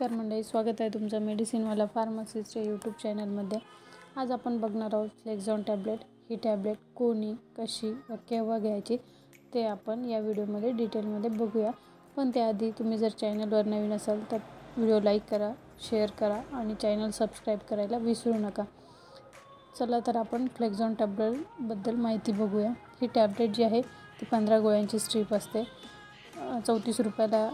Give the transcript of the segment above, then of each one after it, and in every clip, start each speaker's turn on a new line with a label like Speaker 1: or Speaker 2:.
Speaker 1: नमस्कार मंडळी, स्वागत आहे तुमचं मेडिसिनवाला फार्मसिस्टच्या यूट्यूब चॅनलमध्ये। आज आपण बघणार आहोत फ्लेक्झॉन टॅब्लेट। ही टॅब्लेट कोणी, कशी व केव्हा घ्यायची ते आपण या व्हिडिओमध्ये डिटेलमध्ये बघूया। पण त्याआधी तुम्ही जर चॅनलवर नवीन असाल तर व्हिडिओ लाईक करा, शेअर करा आणि चॅनल सबस्क्राईब करायला विसरू नका। चला तर आपण फ्लेक्झॉन टॅब्लेटबद्दल माहिती बघूया। ही टॅब्लेट जी आहे ती 15 गोळ्यांची स्ट्रीप असते। 34 रुपयाला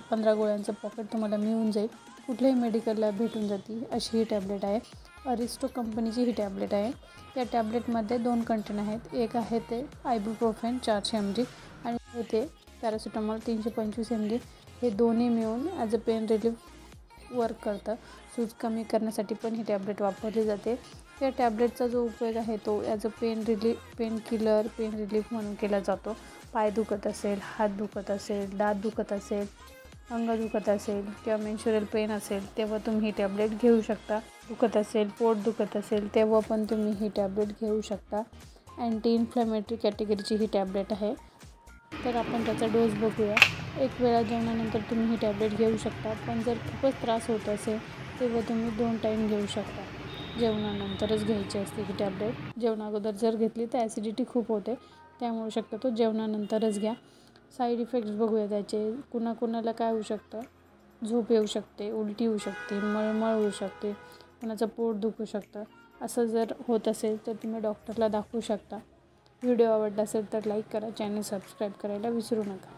Speaker 1: 15 गोळ्यांचं पॉकेट तुम्हाला मिळून जाईल। कुठल्याही मेडिकलला भेटून जाते अशी ही टॅब्लेट आहे। अरिस्टो कंपनीची ही टॅब्लेट आहे। या टॅब्लेटमध्ये 2 कंटेन आहेत। एक आहे ते आयबुप्रोफेन 400 mg आणि ते पॅरासिटामॉल 325 mg। हे दोन्ही मिळून as a pain relief work करतं। सूज कमी करण्यासाठी पण ही टॅब्लेट वापरली जाते। या टॅब्लेटचा जो उपयोग आहे तो as a pain killer, pain relief म्हणून केला जातो। पाय दुखत असेल, हात दुखत असेल, दात दुखत असेल, अंग दुखत असेल किंवा मेन्स्ट्रुअल पेन असेल तेव्हा तुम्ही ही टॅब्लेट घेऊ शकता। दुखत असेल, पोट दुखत असेल तेव्हा पण तुम्ही ही टॅब्लेट घेऊ शकता। अँटी इन्फ्लेमेटरी कॅटेगरीची ही टॅब्लेट आहे। तर आपण त्याचा डोस बघूया। एक वेळा जेवणानंतर तुम्ही ही टॅब्लेट घेऊ शकता, पण जर खूपच त्रास होत असेल तेव्हा तुम्ही 2 टाईम घेऊ शकता। जेवणानंतरच घ्यायची असते ही टॅब्लेट। जेवणाअगोदर जर घेतली तर ॲसिडिटी खूप होते, त्यामुळे शक्यतो जेवणानंतरच घ्या। साईड इफेक्ट्स बघूया त्याचे। कुणाकुणाला काय होऊ शकतं, झोप येऊ शकते, उलटी होऊ शकते, मळमळ होऊ शकते, कुणाचं पोट दुखू शकतं। असं जर होत असेल तर तुम्ही डॉक्टरला दाखवू शकता। व्हिडिओ आवडला असेल तर लाईक करा, चॅनल सबस्क्राईब करायला विसरू नका।